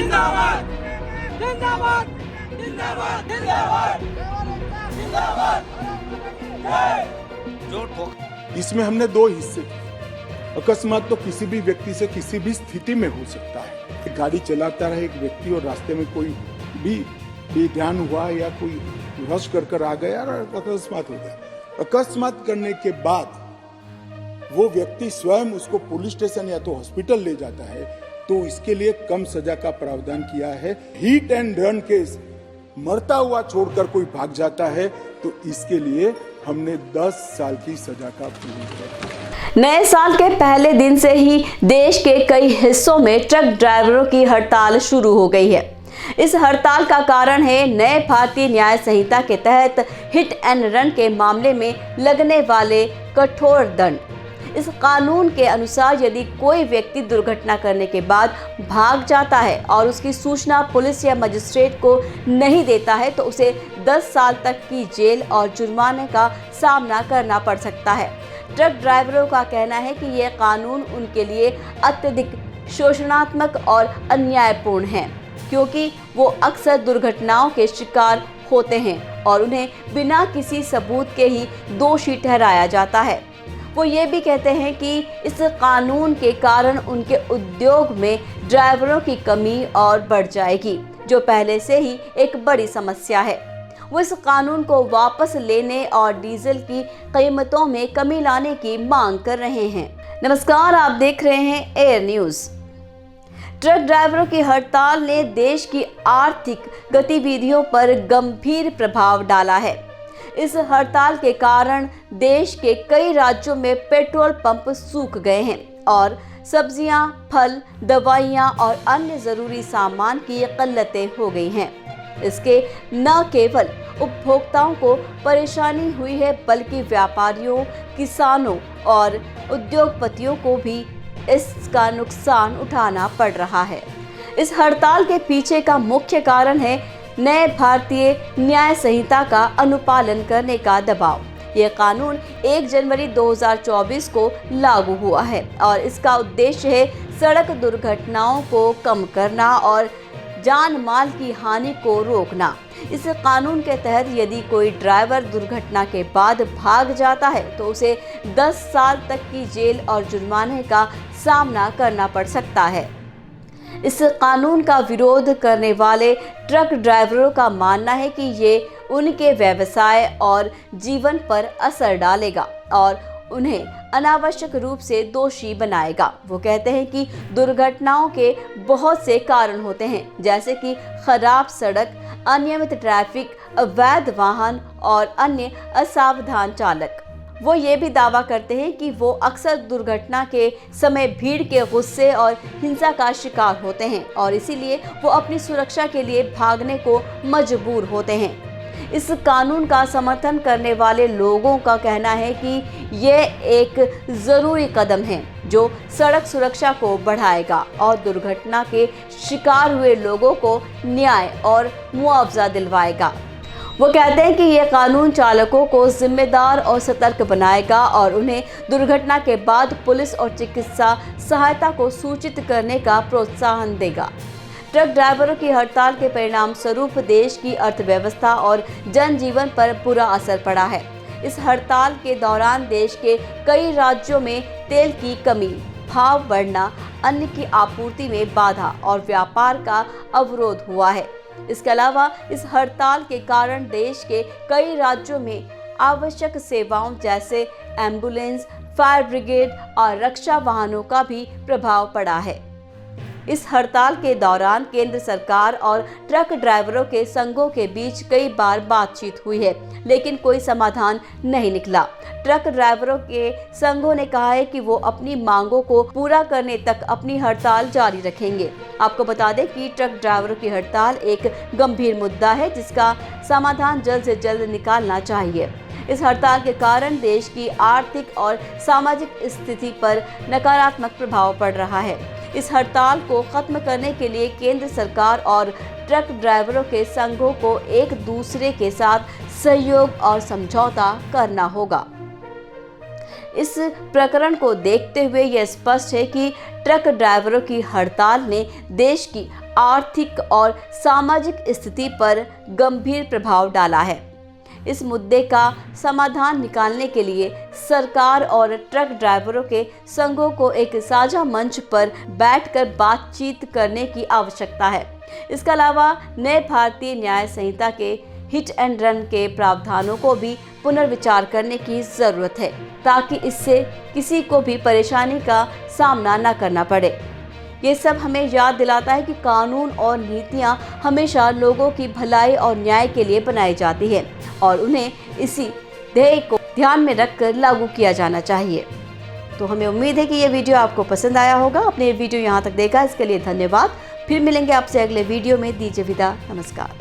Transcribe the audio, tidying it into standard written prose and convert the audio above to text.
जिंदाबाद जिंदाबाद जिंदाबाद जिंदाबाद जिंदाबाद। इसमें हमने दो हिस्से किए। अकस्मात तो किसी भी व्यक्ति से किसी भी स्थिति में हो सकता है। एक गाड़ी चलाता रहे एक व्यक्ति और रास्ते में कोई भी बेध्यान हुआ या कोई रश कर आ गया और अकस्मात हो गया। अकस्मात करने के बाद वो व्यक्ति स्वयं उसको पुलिस स्टेशन या तो हॉस्पिटल ले जाता है, तो इसके लिए कम सजा का प्रावधान किया है। हिट एंड रन केस, मरता हुआ छोड़कर कोई भाग जाता है तो इसके लिए हमने 10 साल की सजा का प्रावधान किया। नए साल के पहले दिन से ही देश के कई हिस्सों में ट्रक ड्राइवरों की हड़ताल शुरू हो गई है। इस हड़ताल का कारण है नए भारतीय न्याय संहिता के तहत हिट एंड रन के मामले में लगने वाले कठोर दंड। इस कानून के अनुसार यदि कोई व्यक्ति दुर्घटना करने के बाद भाग जाता है और उसकी सूचना पुलिस या मजिस्ट्रेट को नहीं देता है तो उसे 10 साल तक की जेल और जुर्माने का सामना करना पड़ सकता है। ट्रक ड्राइवरों का कहना है कि यह कानून उनके लिए अत्यधिक शोषणात्मक और अन्यायपूर्ण है, क्योंकि वो अक्सर दुर्घटनाओं के शिकार होते हैं और उन्हें बिना किसी सबूत के ही दोषी ठहराया जाता है। वो ये भी कहते हैं कि इस कानून के कारण उनके उद्योग में ड्राइवरों की कमी और बढ़ जाएगी, जो पहले से ही एक बड़ी समस्या है। वो इस कानून को वापस लेने और डीजल की कीमतों में कमी लाने की मांग कर रहे हैं। नमस्कार, आप देख रहे हैं एयर न्यूज़। ट्रक ड्राइवरों की हड़ताल ने देश की आर्थिक गतिविधियों पर गंभीर प्रभाव डाला है। इस हड़ताल के कारण देश के कई राज्यों में पेट्रोल पंप सूख गए हैं और सब्जियां, फल, दवाइयां और अन्य ज़रूरी सामान की किल्लतें हो गई हैं। इसके न केवल उपभोक्ताओं को परेशानी हुई है, बल्कि व्यापारियों, किसानों और उद्योगपतियों को भी इसका नुकसान उठाना पड़ रहा है। इस हड़ताल के पीछे का मुख्य कारण है नए भारतीय न्याय संहिता का अनुपालन करने का दबाव। यह कानून 1 जनवरी 2024 को लागू हुआ है और इसका उद्देश्य है सड़क दुर्घटनाओं को कम करना और जान माल की हानि को रोकना। इस कानून के तहत यदि कोई ड्राइवर दुर्घटना के बाद भाग जाता है तो उसे 10 साल तक की जेल और जुर्माने का सामना करना पड़ सकता है। इस कानून का विरोध करने वाले ट्रक ड्राइवरों का मानना है कि ये उनके व्यवसाय और जीवन पर असर डालेगा और उन्हें अनावश्यक रूप से दोषी बनाएगा। वो कहते हैं कि दुर्घटनाओं के बहुत से कारण होते हैं, जैसे कि खराब सड़क, अनियमित ट्रैफिक, अवैध वाहन और अन्य असावधान चालक। वो ये भी दावा करते हैं कि वो अक्सर दुर्घटना के समय भीड़ के गुस्से और हिंसा का शिकार होते हैं और इसीलिए वो अपनी सुरक्षा के लिए भागने को मजबूर होते हैं। इस कानून का समर्थन करने वाले लोगों का कहना है कि यह एक ज़रूरी कदम है जो सड़क सुरक्षा को बढ़ाएगा और दुर्घटना के शिकार हुए लोगों को न्याय और मुआवजा दिलवाएगा। वो कहते हैं कि यह कानून चालकों को जिम्मेदार और सतर्क बनाएगा और उन्हें दुर्घटना के बाद पुलिस और चिकित्सा सहायता को सूचित करने का प्रोत्साहन देगा। ट्रक ड्राइवरों की हड़ताल के परिणाम स्वरूप देश की अर्थव्यवस्था और जनजीवन पर बुरा असर पड़ा है। इस हड़ताल के दौरान देश के कई राज्यों में तेल की कमी, भाव बढ़ना, अन्न की आपूर्ति में बाधा और व्यापार का अवरोध हुआ है। इसके अलावा इस हड़ताल के कारण देश के कई राज्यों में आवश्यक सेवाओं जैसे एम्बुलेंस, फायर ब्रिगेड और रक्षा वाहनों का भी प्रभाव पड़ा है। इस हड़ताल के दौरान केंद्र सरकार और ट्रक ड्राइवरों के संघों के बीच कई बार बातचीत हुई है, लेकिन कोई समाधान नहीं निकला। ट्रक ड्राइवरों के संघों ने कहा है कि वो अपनी मांगों को पूरा करने तक अपनी हड़ताल जारी रखेंगे। आपको बता दें कि ट्रक ड्राइवरों की हड़ताल एक गंभीर मुद्दा है जिसका समाधान जल्द से जल्द निकालना चाहिए। इस हड़ताल के कारण देश की आर्थिक और सामाजिक स्थिति पर नकारात्मक प्रभाव पड़ रहा है। इस हड़ताल को खत्म करने के लिए केंद्र सरकार और ट्रक ड्राइवरों के संघों को एक दूसरे के साथ सहयोग और समझौता करना होगा। इस प्रकरण को देखते हुए यह स्पष्ट है कि ट्रक ड्राइवरों की हड़ताल ने देश की आर्थिक और सामाजिक स्थिति पर गंभीर प्रभाव डाला है। इस मुद्दे का समाधान निकालने के लिए सरकार और ट्रक ड्राइवरों के संघों को एक साझा मंच पर बैठकर बातचीत करने की आवश्यकता है। इसके अलावा नए भारतीय न्याय संहिता के हिट एंड रन के प्रावधानों को भी पुनर्विचार करने की जरूरत है, ताकि इससे किसी को भी परेशानी का सामना न करना पड़े। ये सब हमें याद दिलाता है कि कानून और नीतियां हमेशा लोगों की भलाई और न्याय के लिए बनाई जाती है और उन्हें इसी ध्येय को ध्यान में रखकर लागू किया जाना चाहिए। तो हमें उम्मीद है कि ये वीडियो आपको पसंद आया होगा। आपने ये वीडियो यहाँ तक देखा, इसके लिए धन्यवाद। फिर मिलेंगे आपसे अगले वीडियो में। दीजिए विदा, नमस्कार।